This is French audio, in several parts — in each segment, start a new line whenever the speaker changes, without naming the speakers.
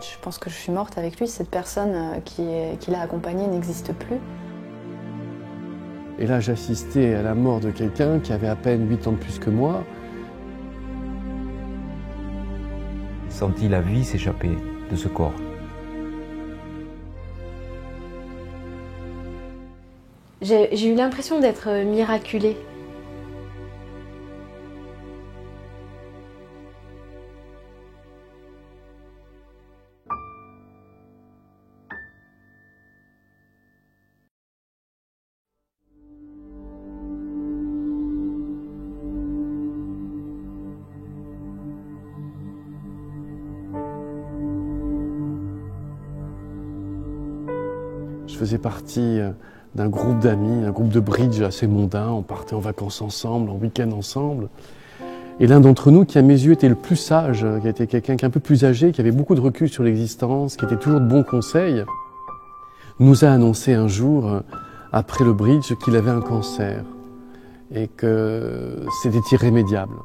fait, je pense que je suis morte avec lui. Cette personne qui l'a accompagné n'existe plus.
Et là, j'assistais à la mort de quelqu'un qui avait à peine 8 ans de plus que moi.
J'ai senti la vie s'échapper de ce corps.
J'ai eu l'impression d'être miraculée.
Je faisais partie d'un groupe d'amis, un groupe de bridge assez mondain. On partait en vacances ensemble, en week-end ensemble. Et l'un d'entre nous, qui à mes yeux était le plus sage, qui était quelqu'un qui est un peu plus âgé, qui avait beaucoup de recul sur l'existence, qui était toujours de bons conseils, nous a annoncé un jour, après le bridge, qu'il avait un cancer et que c'était irrémédiable.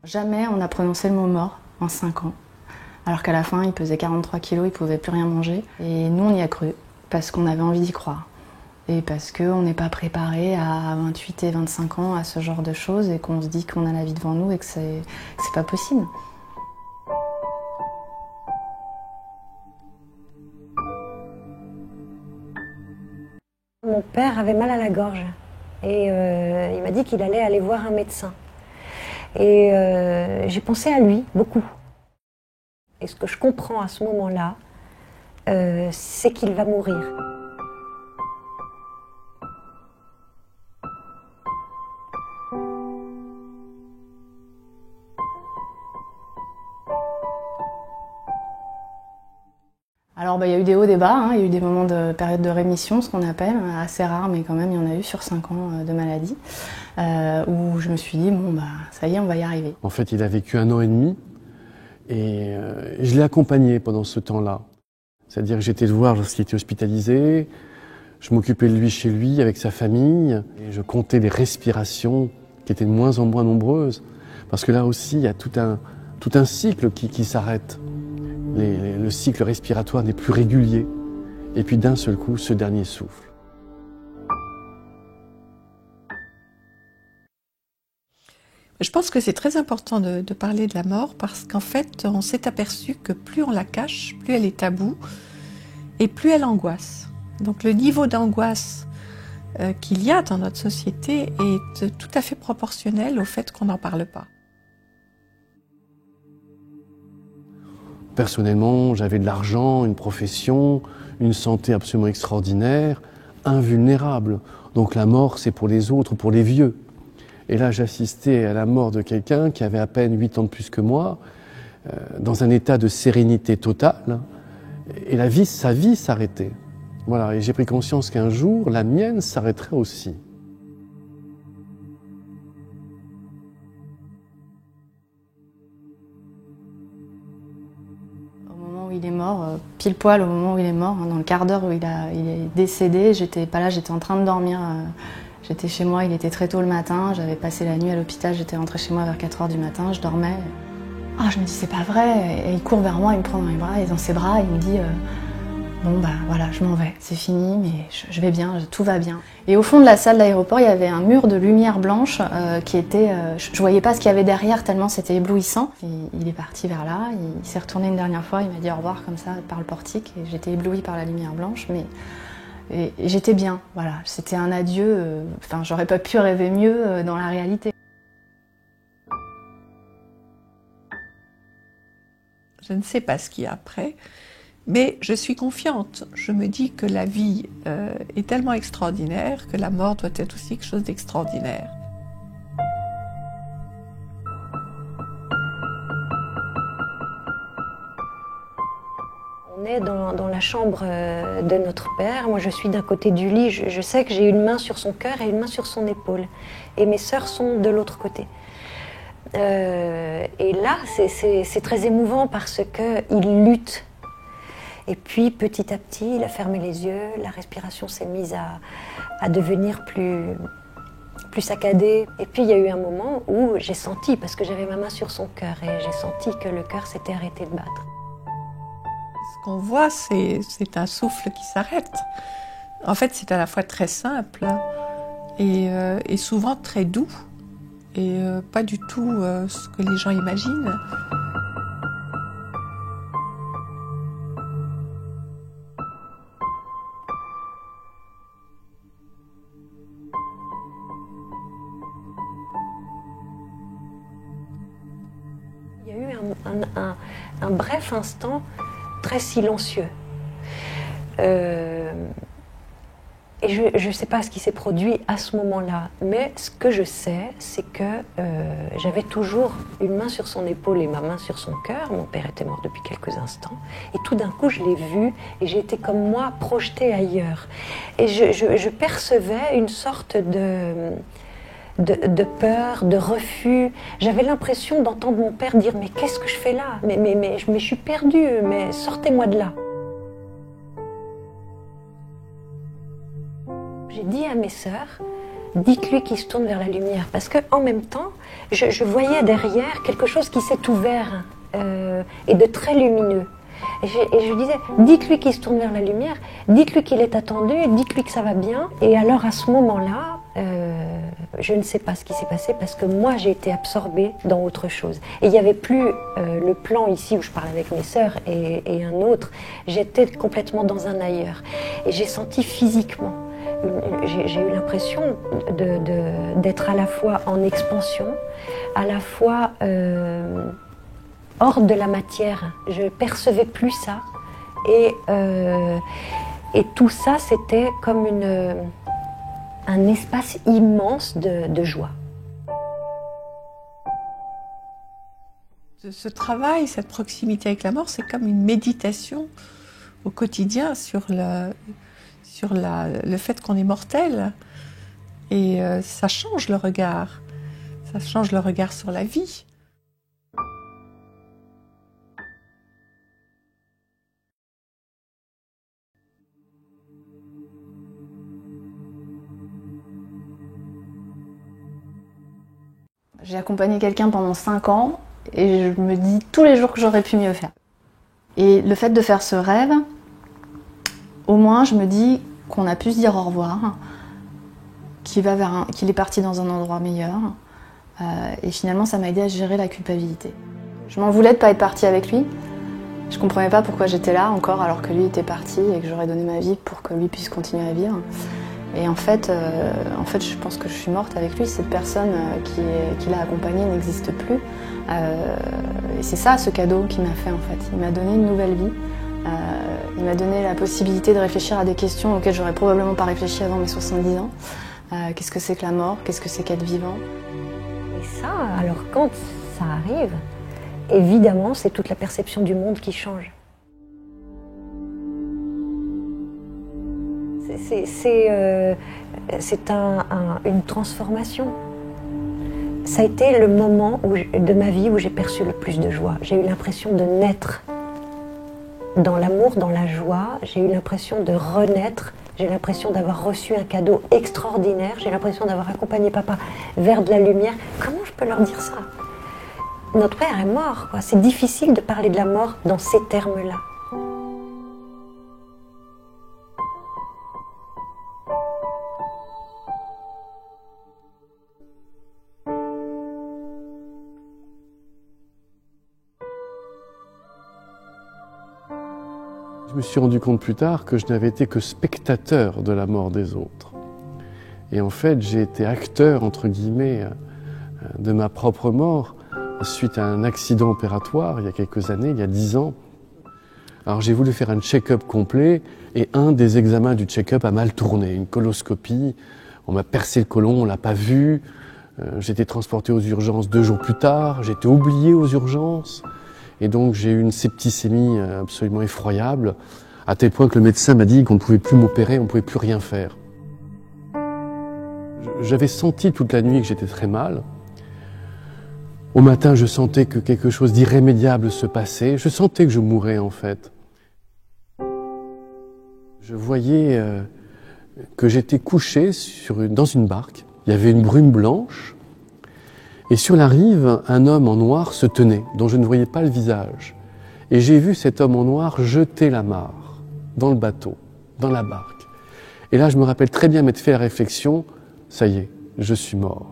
Jamais on a prononcé le mot mort en 5 ans. Alors qu'à la fin, il pesait 43 kilos, il ne pouvait plus rien manger. Et nous, on y a cru, parce qu'on avait envie d'y croire. Et parce qu'on n'est pas préparé à 28 et 25 ans à ce genre de choses et qu'on se dit qu'on a la vie devant nous et que c'est pas possible.
Mon père avait mal à la gorge et il m'a dit qu'il allait aller voir un médecin. Et j'ai pensé à lui beaucoup. Et ce que je comprends à ce moment-là, c'est qu'il va mourir.
Alors il y a eu des hauts, des bas, hein. Il y a eu des moments de période de rémission, ce qu'on appelle, assez rare, mais quand même il y en a eu sur 5 ans de maladie, où je me suis dit, bon ça y est, on va y arriver.
En fait, il a vécu 1 an et demi, et je l'ai accompagné pendant ce temps-là. C'est-à-dire que j'étais le voir lorsqu'il était hospitalisé, je m'occupais de lui chez lui, avec sa famille, et je comptais les respirations qui étaient de moins en moins nombreuses, parce que là aussi, il y a tout un cycle qui s'arrête. Le cycle respiratoire n'est plus régulier. Et puis d'un seul coup, ce dernier souffle.
Je pense que c'est très important de parler de la mort parce qu'en fait, on s'est aperçu que plus on la cache, plus elle est taboue et plus elle angoisse. Donc le niveau d'angoisse qu'il y a dans notre société est tout à fait proportionnel au fait qu'on n'en parle pas.
Personnellement, j'avais de l'argent, une profession, une santé absolument extraordinaire, invulnérable. Donc la mort, c'est pour les autres, pour les vieux. Et là, j'assistais à la mort de quelqu'un qui avait à peine 8 ans de plus que moi, dans un état de sérénité totale. Et sa vie s'arrêtait. Voilà, et j'ai pris conscience qu'un jour, la mienne s'arrêterait aussi.
Il est mort, pile poil au moment où il est mort, dans le quart d'heure où il est décédé, j'étais pas là, j'étais en train de dormir, j'étais chez moi, il était très tôt le matin, j'avais passé la nuit à l'hôpital, j'étais rentrée chez moi vers 4 h du matin, je dormais. Ah, je me dis c'est pas vrai, et il court vers moi, il me prend dans les bras, et dans ses bras, il me dit bon voilà, je m'en vais, c'est fini, mais je vais bien, tout va bien. Et au fond de la salle d'aéroport, il y avait un mur de lumière blanche qui était... je voyais pas ce qu'il y avait derrière tellement c'était éblouissant. Il est parti vers là, il s'est retourné une dernière fois, il m'a dit au revoir comme ça par le portique et j'étais éblouie par la lumière blanche, mais et j'étais bien, voilà. C'était un adieu, enfin j'aurais pas pu rêver mieux dans la réalité.
Je ne sais pas ce qu'il y a après. Mais je suis confiante, je me dis que la vie est tellement extraordinaire que la mort doit être aussi quelque chose d'extraordinaire.
On est dans la chambre de notre père, moi je suis d'un côté du lit, je sais que j'ai une main sur son cœur et une main sur son épaule. Et mes sœurs sont de l'autre côté. Et là, c'est très émouvant parce qu'il lutte. Et puis petit à petit, il a fermé les yeux, la respiration s'est mise à devenir plus saccadée. Et puis il y a eu un moment où j'ai senti, parce que j'avais ma main sur son cœur, et j'ai senti que le cœur s'était arrêté de battre.
Ce qu'on voit, c'est un souffle qui s'arrête. En fait, c'est à la fois très simple et souvent très doux, et pas du tout ce que les gens imaginent.
Il y a eu un bref instant très silencieux. Et je ne sais pas ce qui s'est produit à ce moment-là, mais ce que je sais, c'est que j'avais toujours une main sur son épaule et ma main sur son cœur. Mon père était mort depuis quelques instants. Et tout d'un coup, je l'ai vu et j'ai été comme moi projetée ailleurs. Et je percevais une sorte de peur, de refus. J'avais l'impression d'entendre mon père dire « Mais qu'est-ce que je fais là ? mais je suis perdue, mais sortez-moi de là !» J'ai dit à mes sœurs, dites-lui qu'il se tourne vers la lumière, parce qu'en même temps, je voyais derrière quelque chose qui s'est ouvert et de très lumineux. Et je disais, dites-lui qu'il se tourne vers la lumière, dites-lui qu'il est attendu, dites-lui que ça va bien. Et alors à ce moment-là, je ne sais pas ce qui s'est passé, parce que moi j'ai été absorbée dans autre chose. Et il n'y avait plus le plan ici où je parle avec mes sœurs et un autre, j'étais complètement dans un ailleurs. Et j'ai senti physiquement. J'ai eu l'impression d'être à la fois en expansion, à la fois hors de la matière. Je percevais plus ça. Et tout ça, c'était comme un espace immense de joie.
Ce travail, cette proximité avec la mort, c'est comme une méditation au quotidien sur le fait qu'on est mortel, et ça change le regard sur la vie.
J'ai accompagné quelqu'un pendant 5 ans et je me dis tous les jours que j'aurais pu mieux faire. Et le fait de faire ce rêve, au moins je me dis qu'on a pu se dire au revoir, qu'il est parti dans un endroit meilleur. Et finalement, ça m'a aidé à gérer la culpabilité. Je m'en voulais de ne pas être partie avec lui. Je ne comprenais pas pourquoi j'étais là encore alors que lui était parti et que j'aurais donné ma vie pour que lui puisse continuer à vivre. Et en fait, je pense que je suis morte avec lui. Cette personne qui l'a accompagné n'existe plus. Et c'est ça, ce cadeau qu'il m'a fait en fait. Il m'a donné une nouvelle vie. Il m'a donné la possibilité de réfléchir à des questions auxquelles j'aurais probablement pas réfléchi avant mes 70 ans. Qu'est-ce que c'est que la mort? Qu'est-ce que c'est qu'être vivant?
Et ça, alors quand ça arrive, évidemment, c'est toute la perception du monde qui change. C'est une transformation. Ça a été le moment de ma vie où j'ai perçu le plus de joie. J'ai eu l'impression de naître dans l'amour, dans la joie. J'ai eu l'impression de renaître. J'ai l'impression d'avoir reçu un cadeau extraordinaire. J'ai l'impression d'avoir accompagné papa vers de la lumière. Comment je peux leur dire ça? Notre père est mort, quoi. C'est difficile de parler de la mort dans ces termes-là.
Je me suis rendu compte plus tard que je n'avais été que spectateur de la mort des autres. Et en fait, j'ai été acteur, entre guillemets, de ma propre mort suite à un accident opératoire il y a quelques années, il y a 10 ans. Alors j'ai voulu faire un check-up complet et un des examens du check-up a mal tourné, une coloscopie. On m'a percé le côlon, on l'a pas vu. J'ai été transporté aux urgences 2 jours plus tard, j'ai été oublié aux urgences. Et donc j'ai eu une septicémie absolument effroyable, à tel point que le médecin m'a dit qu'on ne pouvait plus m'opérer, on ne pouvait plus rien faire. J'avais senti toute la nuit que j'étais très mal. Au matin, je sentais que quelque chose d'irrémédiable se passait. Je sentais que je mourais en fait. Je voyais que j'étais couché dans une barque. Il y avait une brume blanche. Et sur la rive, un homme en noir se tenait, dont je ne voyais pas le visage. Et j'ai vu cet homme en noir jeter l'amarre dans le bateau, dans la barque. Et là, je me rappelle très bien m'être fait la réflexion, ça y est, je suis mort.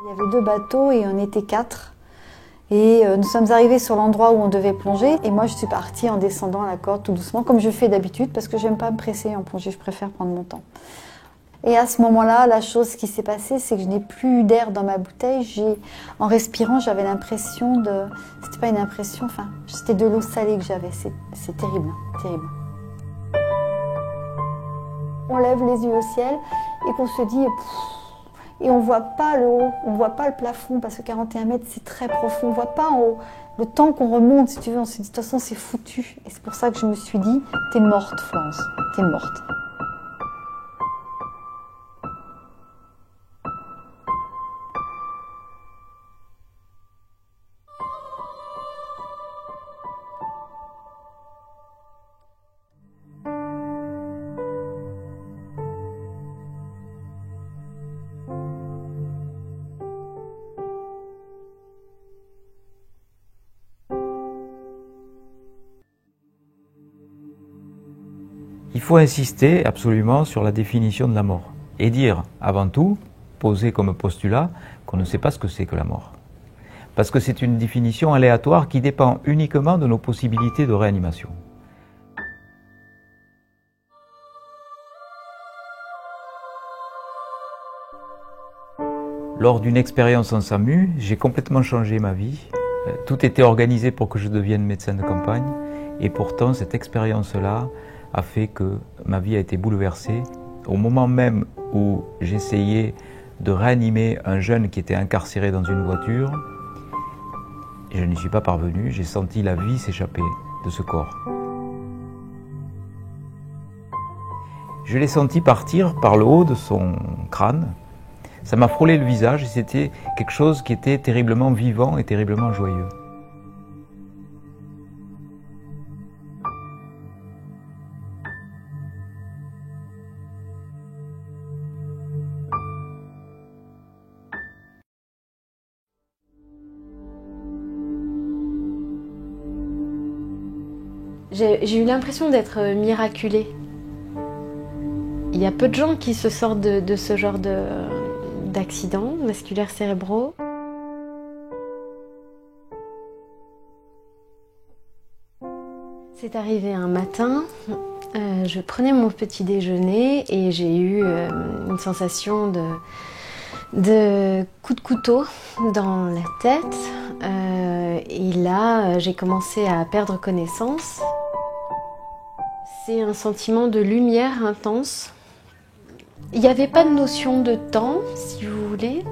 Il y avait 2 bateaux et on était 4. Et nous sommes arrivés sur l'endroit où on devait plonger. Et moi, je suis partie en descendant la corde tout doucement, comme je fais d'habitude, parce que je n'aime pas me presser en plongée, je préfère prendre mon temps. Et à ce moment-là, la chose qui s'est passée, c'est que je n'ai plus eu d'air dans ma bouteille. En respirant, j'avais l'impression de... C'était pas une impression, enfin, c'était de l'eau salée que j'avais. C'est terrible, terrible. On lève les yeux au ciel et qu'on se dit... Et on ne voit pas le haut, on ne voit pas le plafond, parce que 41 mètres, c'est très profond. On ne voit pas en haut. Le temps qu'on remonte, si tu veux, on se dit, de toute façon, c'est foutu. Et c'est pour ça que je me suis dit, t'es morte, Florence, t'es morte.
Il faut insister absolument sur la définition de la mort et dire, avant tout, poser comme postulat qu'on ne sait pas ce que c'est que la mort. Parce que c'est une définition aléatoire qui dépend uniquement de nos possibilités de réanimation. Lors d'une expérience en SAMU, j'ai complètement changé ma vie. Tout était organisé pour que je devienne médecin de campagne et pourtant cette expérience-là a fait que ma vie a été bouleversée. Au moment même où j'essayais de réanimer un jeune qui était incarcéré dans une voiture, et je n'y suis pas parvenu, j'ai senti la vie s'échapper de ce corps. Je l'ai senti partir par le haut de son crâne. Ça m'a frôlé le visage et c'était quelque chose qui était terriblement vivant et terriblement joyeux.
J'ai eu l'impression d'être miraculée. Il y a peu de gens qui se sortent de ce genre d'accidents vasculaires cérébraux. C'est arrivé un matin, je prenais mon petit déjeuner et j'ai eu une sensation de coup de couteau dans la tête. Et là, j'ai commencé à perdre connaissance. C'est un sentiment de lumière intense. Il n'y avait pas de notion de temps, si vous voulez,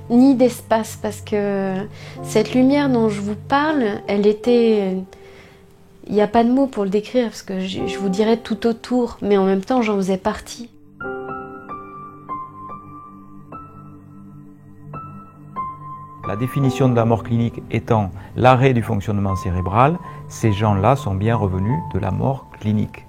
ni d'espace, parce que cette lumière dont je vous parle, elle était... Il n'y a pas de mots pour le décrire, parce que je vous dirais tout autour, mais en même temps, j'en faisais partie.
La définition de la mort clinique étant l'arrêt du fonctionnement cérébral, ces gens-là sont bien revenus de la mort clinique.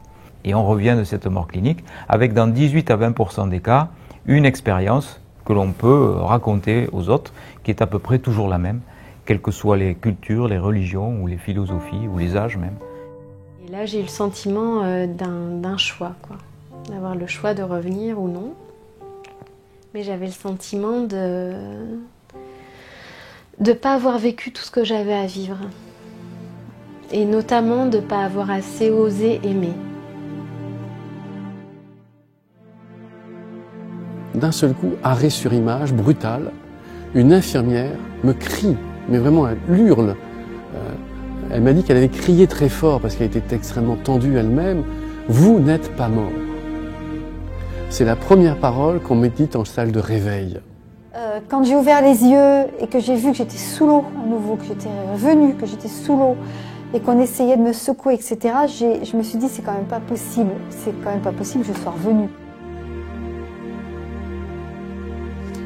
Et on revient de cette mort clinique avec dans 18 à 20% des cas une expérience que l'on peut raconter aux autres qui est à peu près toujours la même, quelles que soient les cultures, les religions ou les philosophies ou les âges même.
Et là j'ai eu le sentiment d'un choix, quoi. D'avoir le choix de revenir ou non. Mais j'avais le sentiment de ne pas avoir vécu tout ce que j'avais à vivre. Et notamment de ne pas avoir assez osé aimer.
D'un seul coup, arrêt sur image, brutal, une infirmière me crie, mais vraiment elle hurle. Elle m'a dit qu'elle avait crié très fort parce qu'elle était extrêmement tendue elle-même. « Vous n'êtes pas mort ». C'est la première parole qu'on me dit en salle de réveil.
Quand j'ai ouvert les yeux et que j'ai vu que j'étais sous l'eau à nouveau, que j'étais revenue, que j'étais sous l'eau et qu'on essayait de me secouer, etc., je me suis dit c'est quand même pas possible, je sois revenue.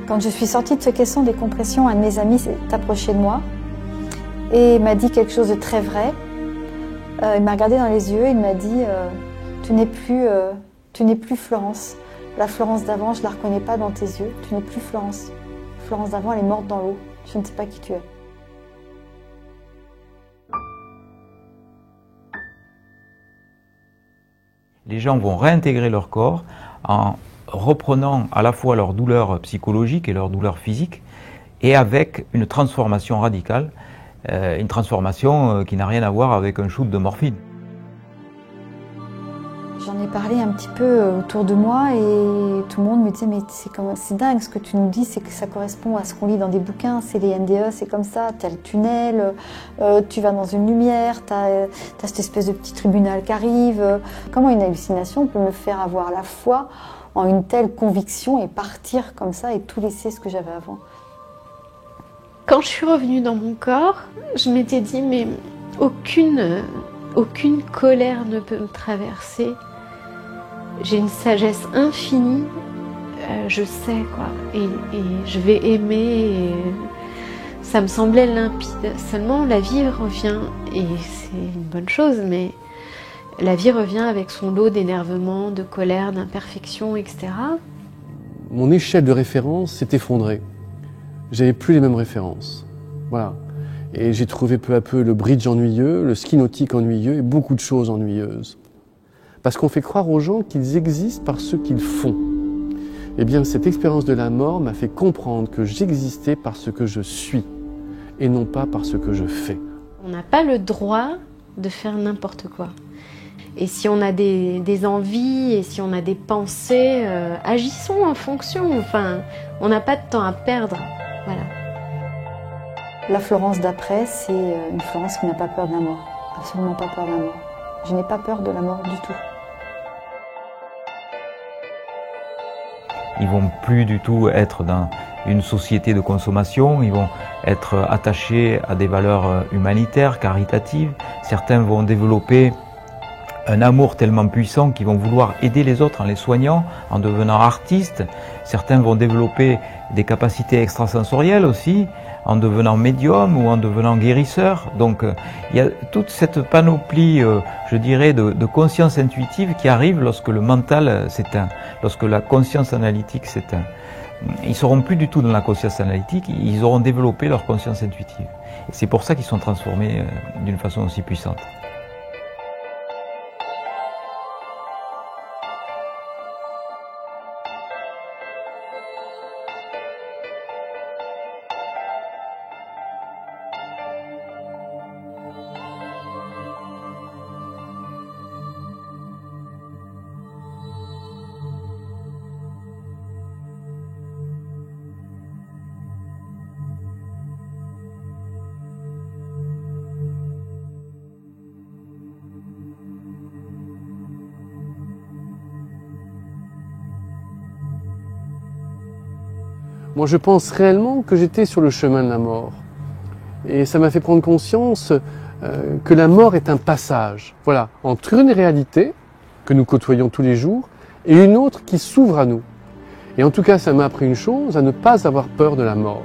Quand je suis sortie de ce caisson des compressions, un de mes amis s'est approché de moi et m'a dit quelque chose de très vrai. Il m'a regardé dans les yeux et il m'a dit tu n'es plus Florence. La Florence d'avant, je ne la reconnais pas dans tes yeux. Tu n'es plus Florence. Florence d'avant, elle est morte dans l'eau. Je ne sais pas qui tu es.
Les gens vont réintégrer leur corps en reprenant à la fois leur douleur psychologique et leur douleur physique, et avec une transformation radicale, une transformation qui n'a rien à voir avec un shoot de morphine.
J'en ai parlé un petit peu autour de moi et tout le monde me disait mais c'est dingue ce que tu nous dis, c'est que ça correspond à ce qu'on lit dans des bouquins, c'est les NDE, c'est comme ça, tu as le tunnel, tu vas dans une lumière, tu as cette espèce de petit tribunal qui arrive. Comment une hallucination peut me faire avoir la foi en une telle conviction et partir comme ça et tout laisser ce que j'avais avant?
Quand je suis revenue dans mon corps, je m'étais dit mais aucune colère ne peut me traverser. J'ai une sagesse infinie, je sais quoi, et je vais aimer, et ça me semblait limpide. Seulement la vie revient, et c'est une bonne chose, mais la vie revient avec son lot d'énervement, de colère, d'imperfection, etc.
Mon échelle de référence s'est effondrée. J'avais plus les mêmes références. Voilà. Et j'ai trouvé peu à peu le bridge ennuyeux, le ski nautique ennuyeux et beaucoup de choses ennuyeuses. Parce qu'on fait croire aux gens qu'ils existent par ce qu'ils font. Eh bien, cette expérience de la mort m'a fait comprendre que j'existais par ce que je suis et non pas par ce que je fais.
On n'a pas le droit de faire n'importe quoi. Et si on a des envies et si on a des pensées, agissons en fonction. Enfin, on n'a pas de temps à perdre. Voilà.
La Florence d'après, c'est une Florence qui n'a pas peur de la mort. Absolument pas peur de la mort. Je n'ai pas peur de la mort du tout.
Ils vont plus du tout être dans une société de consommation, ils vont être attachés à des valeurs humanitaires, caritatives. Certains vont développer un amour tellement puissant qu'ils vont vouloir aider les autres en les soignant, en devenant artistes. Certains vont développer des capacités extrasensorielles aussi, en devenant médium ou en devenant guérisseur. Donc il y a toute cette panoplie, je dirais, de conscience intuitive qui arrive lorsque le mental s'éteint, lorsque la conscience analytique s'éteint. Ils ne seront plus du tout dans la conscience analytique, ils auront développé leur conscience intuitive. Et c'est pour ça qu'ils sont transformés d'une façon aussi puissante.
Moi, je pense réellement que j'étais sur le chemin de la mort. Et ça m'a fait prendre conscience que la mort est un passage, voilà, entre une réalité que nous côtoyons tous les jours et une autre qui s'ouvre à nous. Et en tout cas, ça m'a appris une chose, à ne pas avoir peur de la mort.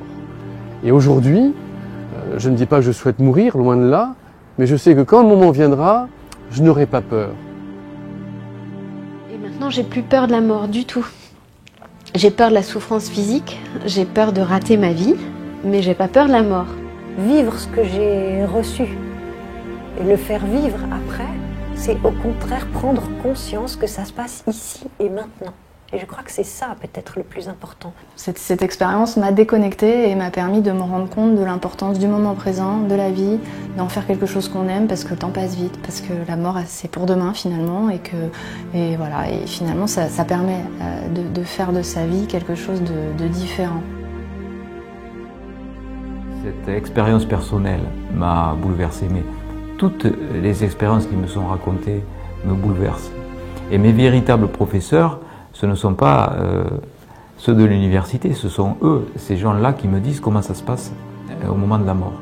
Et aujourd'hui, je ne dis pas que je souhaite mourir, loin de là, mais je sais que quand le moment viendra, je n'aurai pas peur.
Et maintenant, j'ai plus peur de la mort du tout. J'ai peur de la souffrance physique, j'ai peur de rater ma vie, mais j'ai pas peur de la mort.
Vivre ce que j'ai reçu et le faire vivre après, c'est au contraire prendre conscience que ça se passe ici et maintenant. Et je crois que c'est ça peut-être le plus important.
Cette expérience m'a déconnectée et m'a permis de me rendre compte de l'importance du moment présent, de la vie, d'en faire quelque chose qu'on aime parce que le temps passe vite, parce que la mort c'est pour demain finalement et voilà, et finalement ça permet de faire de sa vie quelque chose de différent.
Cette expérience personnelle m'a bouleversé, mais toutes les expériences qui me sont racontées me bouleversent. Et mes véritables professeurs, ce ne sont pas ceux de l'université, ce sont eux, ces gens-là qui me disent comment ça se passe au moment de la mort.